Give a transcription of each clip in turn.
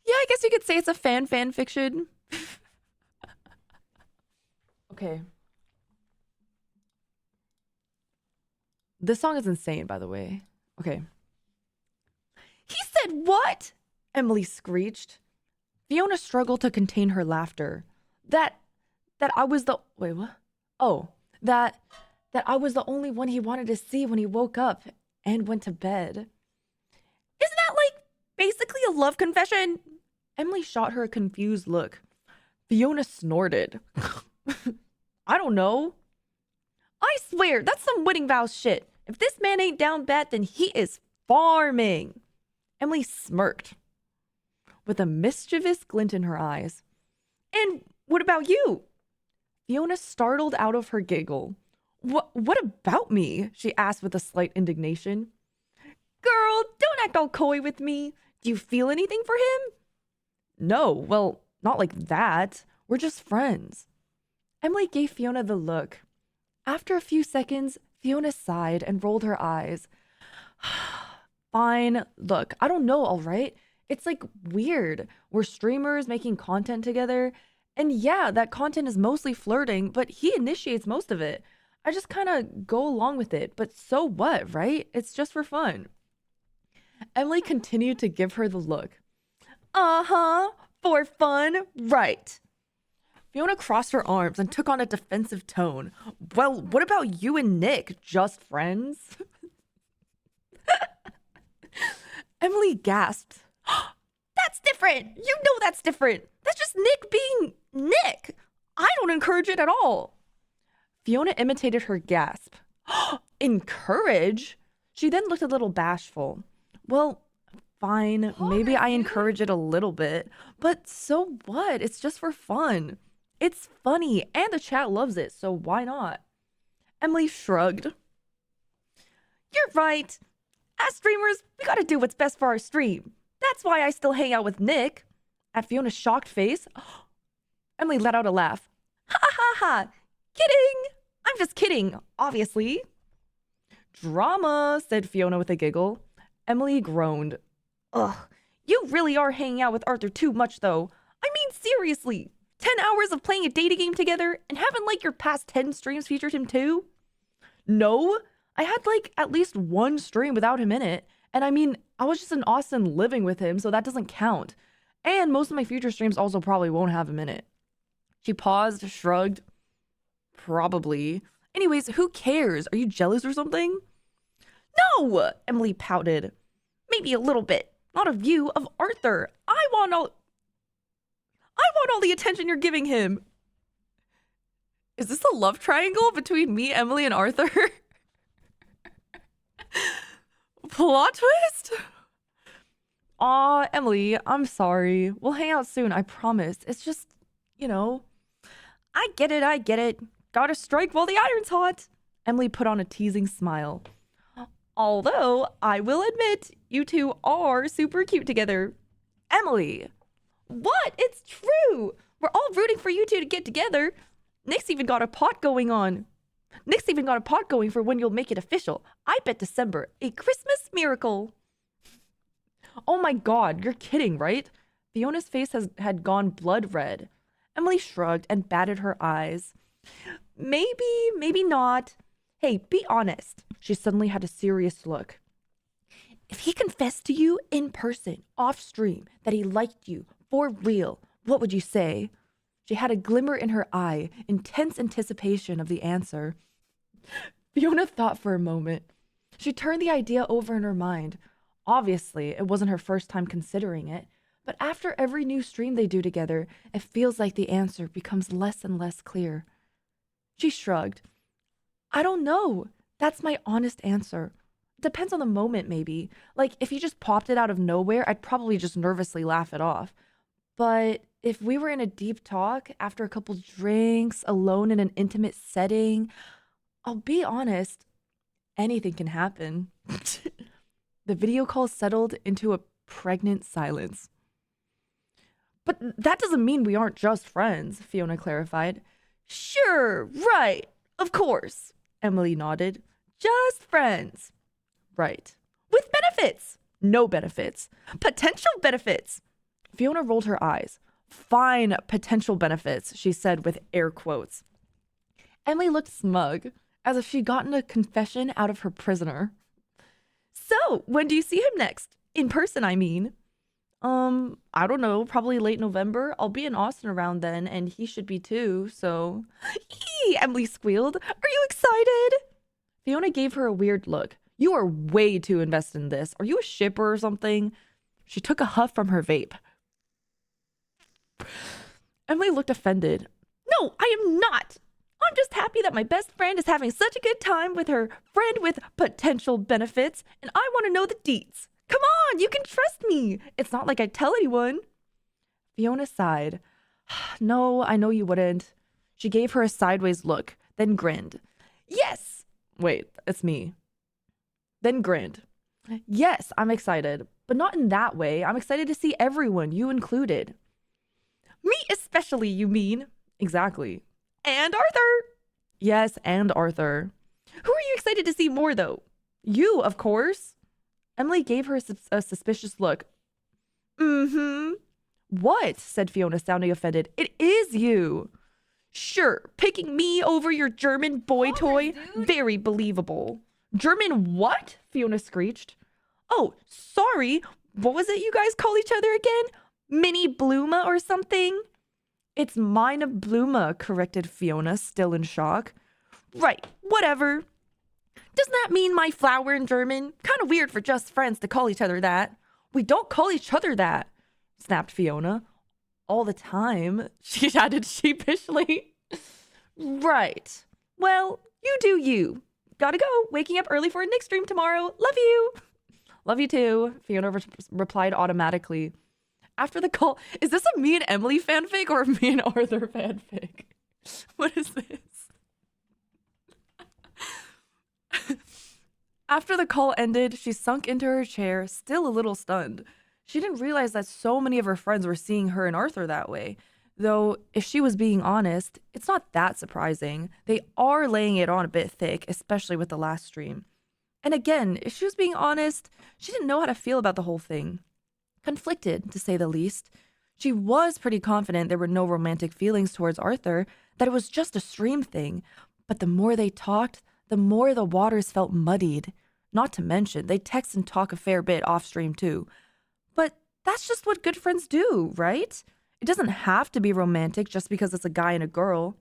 Yeah, I guess you could say it's a fan fiction. Okay. This song is insane, by the way. Okay. He said what? Emily screeched. Fiona struggled to contain her laughter. That that I was the wait, what? Oh, that I was the only one he wanted to see when he woke up and went to bed. Isn't that like basically a love confession? Emily shot her a confused look. Fiona snorted. I don't know. I swear, that's some wedding vows shit. If this man ain't down bad, then he is farming. Emily smirked with a mischievous glint in her eyes. And what about you? Fiona startled out of her giggle. What about me? She asked with a slight indignation. Girl, don't act all coy with me. Do you feel anything for him? No, well, not like that. We're just friends. Emily gave Fiona the look. After a few seconds, Fiona sighed and rolled her eyes. Fine. Look, I don't know, all right? It's like weird. We're streamers making content together. And yeah, that content is mostly flirting, but he initiates most of it. I just kind of go along with it. But so what, right? It's just for fun. Emily continued to give her the look. Uh-huh. For fun, right. Fiona crossed her arms and took on a defensive tone. Well, what about you and Nick? Just friends? Emily gasped. That's different. You know that's different. That's just Nick being Nick. I don't encourage it at all. Fiona imitated her gasp. Encourage? She then looked a little bashful. Well, fine. Maybe I encourage it a little bit. But so what? It's just for fun. It's funny, and the chat loves it, so why not? Emily shrugged. You're right. As streamers, we gotta do what's best for our stream. That's why I still hang out with Nick. At Fiona's shocked face, Emily let out a laugh. Ha ha ha! Kidding! I'm just kidding, obviously. Drama, said Fiona with a giggle. Emily groaned. Ugh, you really are hanging out with Arther too much, though. I mean, seriously. 10 hours of playing a dating game together and haven't like your past 10 streams featured him too? No, I had like at least one stream without him in it. And I mean, I was just in Austin living with him, so that doesn't count. And most of my future streams also probably won't have him in it. She paused, shrugged. Probably. Anyways, who cares? Are you jealous or something? No, Emily pouted. Maybe a little bit. Not of you, of Arther. I want all the attention you're giving him. Is this a love triangle between me, Emily, and Arther? Plot twist? Aw, Emily, I'm sorry. We'll hang out soon, I promise. It's just, I get it. Gotta strike while the iron's hot. Emily put on a teasing smile. Although, I will admit, you two are super cute together. Emily. What? It's true. We're all rooting for you two to get together. Nick's even got a pot going for when you'll make it official. I bet December. A Christmas miracle. Oh my god, you're kidding, right? Fiona's face had gone blood red. Emily shrugged and batted her eyes. Maybe not. Hey, be honest. She suddenly had a serious look. If he confessed to you in person, off stream, that he liked you, for real, what would you say? She had a glimmer in her eye, intense anticipation of the answer. Fiona thought for a moment. She turned the idea over in her mind. Obviously, it wasn't her first time considering it, but after every new stream they do together, it feels like the answer becomes less and less clear. She shrugged. I don't know. That's my honest answer. Depends on the moment, maybe. Like, if he just popped it out of nowhere, I'd probably just nervously laugh it off. But if we were in a deep talk, after a couple drinks, alone in an intimate setting, I'll be honest, anything can happen. The video call settled into a pregnant silence. But that doesn't mean we aren't just friends, Fiona clarified. Sure, right, of course, Emily nodded. Just friends. Right. With benefits. No benefits. Potential benefits. Fiona rolled her eyes. Fine potential benefits, she said with air quotes. Emily looked smug, as if she'd gotten a confession out of her prisoner. So, when do you see him next? In person, I mean. I don't know, probably late November. I'll be in Austin around then, and he should be too, so... Eee, Emily squealed. Are you excited? Fiona gave her a weird look. You are way too invested in this. Are you a shipper or something? She took a huff from her vape. Emily looked offended. No, I am not. I'm just happy that my best friend is having such a good time with her friend with potential benefits, and I want to know the deets. Come on, you can trust me. It's not like I'd tell anyone. Fiona sighed. No, I know you wouldn't. She gave her a sideways look, then grinned. Yes. Wait, it's me. Then grinned. Yes, I'm excited, but not in that way. I'm excited to see everyone, you included. Me especially, you mean? Exactly. And Arther. Yes, and Arther. Who are you excited to see more, though? You, of course. Emily gave her a suspicious look. Mm-hmm. What? Said Fiona, sounding offended. It is you. Sure, picking me over your German boy toy? Very believable. German what? Fiona screeched. Oh, sorry. What was it you guys call each other again? Mini Bluma or something? It's meine Blume, corrected Fiona, still in shock. Right, whatever. Doesn't that mean my flower in German? Kind of weird for just friends to call each other that. We don't call each other that, snapped Fiona. All the time, she added sheepishly. Right. Well, you do you. Gotta go. Waking up early for a Nick stream tomorrow. Love you. Love you too, Fiona replied automatically. After the call, is this a me and Emily fanfic or a me and Arther fanfic? What is this? After the call ended, she sunk into her chair, still a little stunned. She didn't realize that so many of her friends were seeing her and Arther that way. Though, if she was being honest, it's not that surprising. They are laying it on a bit thick, especially with the last stream. And again, if she was being honest, she didn't know how to feel about the whole thing. Conflicted, to say the least. She was pretty confident there were no romantic feelings towards Arther, that it was just a stream thing. But the more they talked, the more the waters felt muddied. Not to mention, they text and talk a fair bit off stream too. But that's just what good friends do, right? It doesn't have to be romantic just because it's a guy and a girl.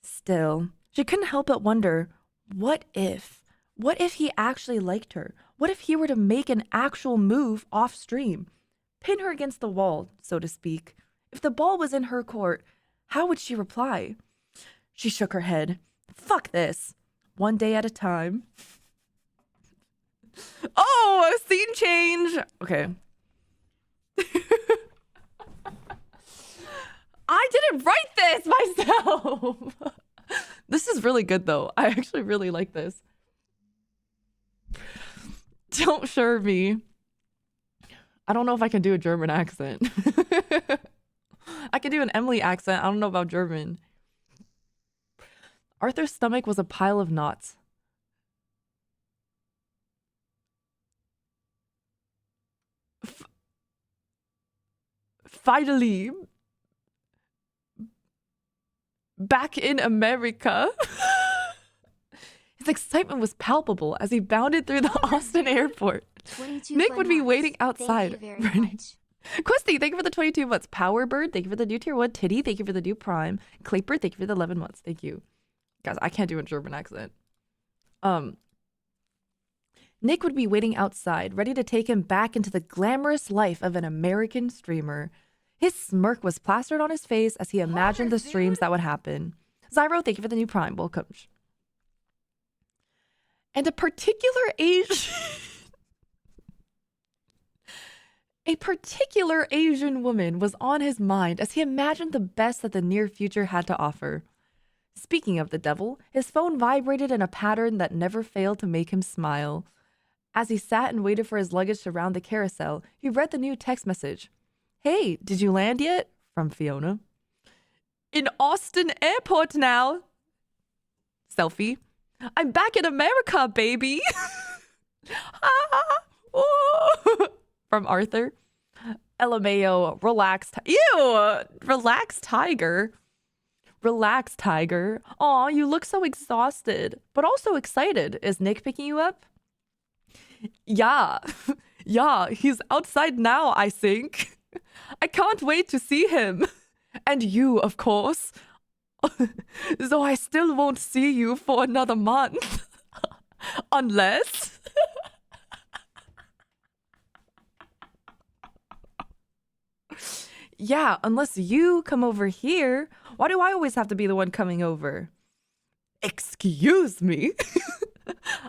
Still, she couldn't help but wonder, what if? What if he actually liked her? What if he were to make an actual move off stream? Pin her against the wall, so to speak. If the ball was in her court, how would she reply? She shook her head. Fuck this. One day at a time. Oh, a scene change. Okay. I didn't write this myself. This is really good, though. I actually really like this. Don't sure me. I don't know if I can do a German accent. I can do an Emily accent. I don't know about German. Arthur's stomach was a pile of knots. Finally, back in America. His excitement was palpable as he bounded through the Austin airport. Nick would be waiting outside. Questy, thank you for the 22 months. Powerbird, thank you for the new tier 1. Titty, thank you for the new prime. Claper, thank you for the 11 months. Thank you. Guys, I can't do a German accent. Nick would be waiting outside, ready to take him back into the glamorous life of an American streamer. His smirk was plastered on his face as he imagined the streams that would happen. Zyro, thank you for the new prime. Welcome. And a particular Asian woman was on his mind as he imagined the best that the near future had to offer. Speaking of the devil, his phone vibrated in a pattern that never failed to make him smile. As he sat and waited for his luggage to round the carousel, he read the new text message. Hey, did you land yet? From Fiona. In Austin Airport now. Selfie. I'm back in America, baby. From Arther. LMAO, relaxed. Ew! Relaxed tiger. Relax, tiger. Aw, you look so exhausted, but also excited. Is Nick picking you up? Yeah. Yeah, he's outside now, I think. I can't wait to see him. And you, of course. Though I still won't see you for another month. Unless... Yeah, unless you come over here. Why do I always have to be the one coming over? Excuse me?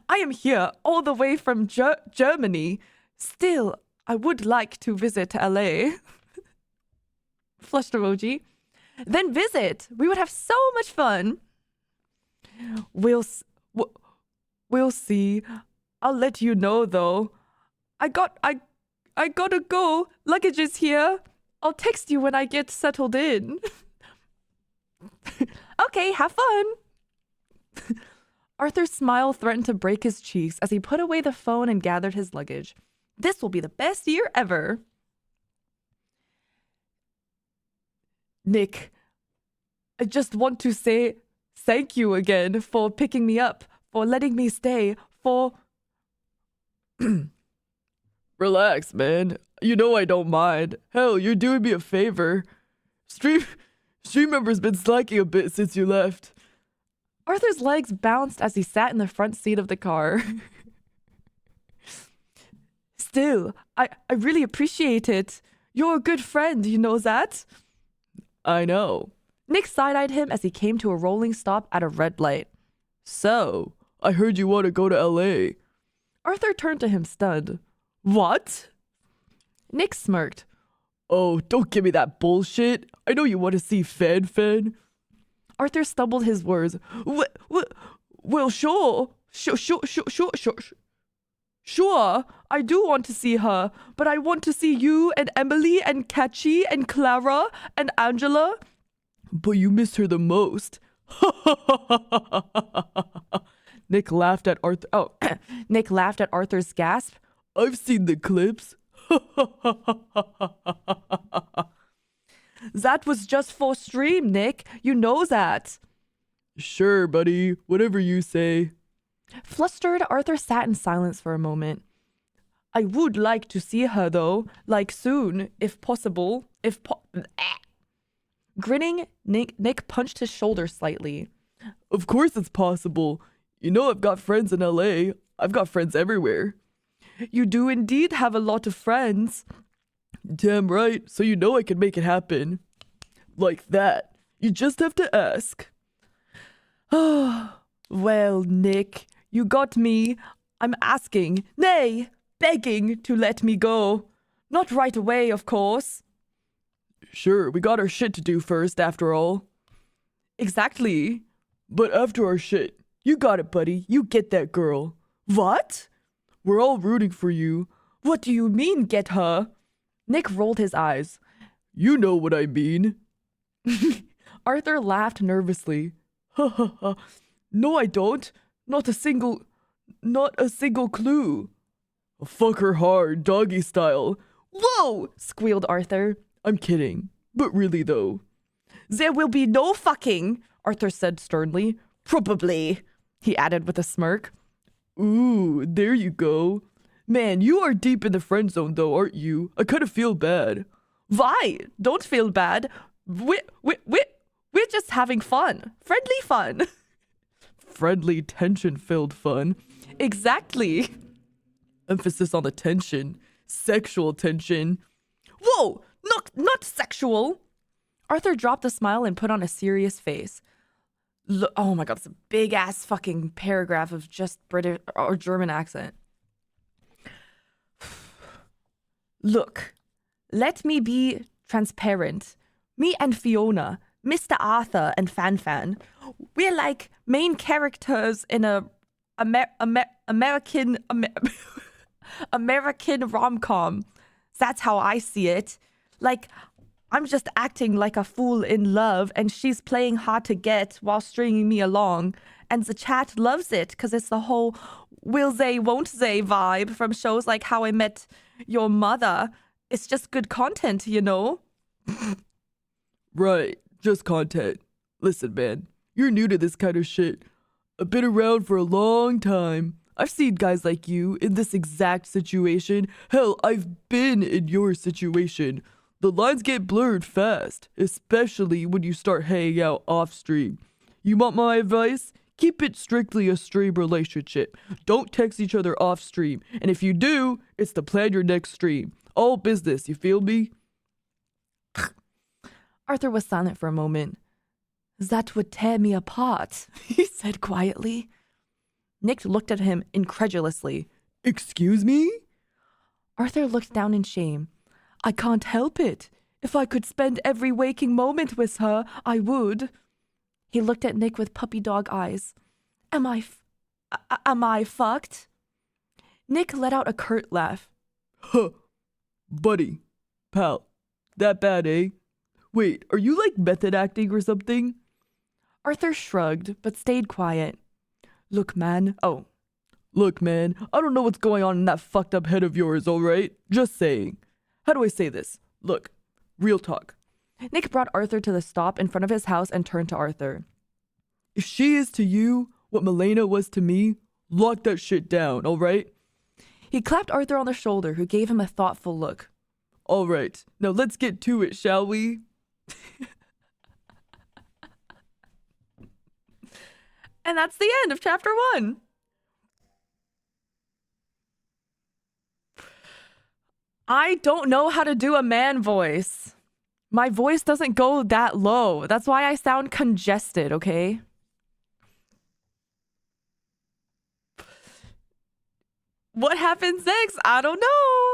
I am here all the way from Germany. Still, I would like to visit LA. Flushed emoji. Then visit. We would have so much fun. We'll see. I'll let you know though. I gotta go. Luggage is here. I'll text you when I get settled in. Okay, have fun. Arthur's smile threatened to break his cheeks as he put away the phone and gathered his luggage. This will be the best year ever. Nick, I just want to say thank you again for picking me up, for letting me stay, for... Relax, man. You know I don't mind. Hell, you're doing me a favor. Stream member's been slacking a bit since you left. Arthur's legs bounced as he sat in the front seat of the car. Still, I really appreciate it. You're a good friend, you know that? I know. Nick side-eyed him as he came to a rolling stop at a red light. So, I heard you want to go to LA. Arthur turned to him stunned. What? Nick smirked. Oh, don't give me that bullshit. I know you want to see Fanfan. Arthur stumbled his words. Well, sure. Sure, I do want to see her, but I want to see you and Emily and Catchy and Clara and Angela. But you miss her the most. Nick laughed at Arthur. Oh, Nick laughed at Arthur's gasp. I've seen the clips. That was just for stream, Nick. You know that. Sure, buddy. Whatever you say. Flustered, Arthur sat in silence for a moment. I would like to see her, though. Like, soon, if possible. Grinning, Nick punched his shoulder slightly. Of course it's possible. You know I've got friends in LA. I've got friends everywhere. You do indeed have a lot of friends. Damn right, so you know I can make it happen. Like that. You just have to ask. Well, Nick, you got me. I'm asking, nay, begging to let me go. Not right away, of course. Sure, we got our shit to do first, after all. Exactly. But after our shit, you got it, buddy. You get that girl. What? We're all rooting for you. What do you mean, get her? Nick rolled his eyes. You know what I mean. Arthur laughed nervously. Ha ha ha. No, I don't. Not a single clue. Fuck her hard, doggy style. Whoa! Squealed Arthur. I'm kidding. But really, though. There will be no fucking, Arthur said sternly. Probably, he added with a smirk. Ooh, there you go. Man, you are deep in the friend zone, though, aren't you? I kind of feel bad. Why? Don't feel bad. We're just having fun. Friendly fun. Friendly, tension-filled fun. Exactly. Emphasis on the tension. Sexual tension. Whoa! Not sexual. Arthur dropped a smile and put on a serious face. Oh my god, it's a big-ass fucking paragraph of just British or German accent. Look, let me be transparent. Me and Fiona, Mr. Arther and Fanfan, we're like main characters in a American rom-com. That's how I see it. Like, I'm just acting like a fool in love, and she's playing hard to get while stringing me along. And the chat loves it because it's the whole will they, won't they vibe from shows like How I Met Your Mother. It's just good content, you know? Right, just content. Listen, man, you're new to this kind of shit. I've been around for a long time. I've seen guys like you in this exact situation. Hell, I've been in your situation. The lines get blurred fast, especially when you start hanging out off stream. You want my advice? Keep it strictly a stream relationship. Don't text each other off stream. And if you do, it's to plan your next stream. All business, you feel me? Arthur was silent for a moment. That would tear me apart, he said quietly. Nick looked at him incredulously. Excuse me? Arthur looked down in shame. I can't help it. If I could spend every waking moment with her, I would. He looked at Nick with puppy dog eyes. Am I fucked? Nick let out a curt laugh. Huh. Buddy. Pal. That bad, eh? Wait, are you like method acting or something? Arthur shrugged, but stayed quiet. Look, man, I don't know what's going on in that fucked up head of yours, alright? Just saying. How do I say this? Look, real talk. Nick brought Arthur to the stop in front of his house and turned to Arthur. If she is to you what Milena was to me, lock that shit down, alright? He clapped Arthur on the shoulder, who gave him a thoughtful look. Alright, now let's get to it, shall we? And that's the end of chapter 1. I don't know how to do a man voice. My voice doesn't go that low. That's why I sound congested, okay? What happens next? I don't know.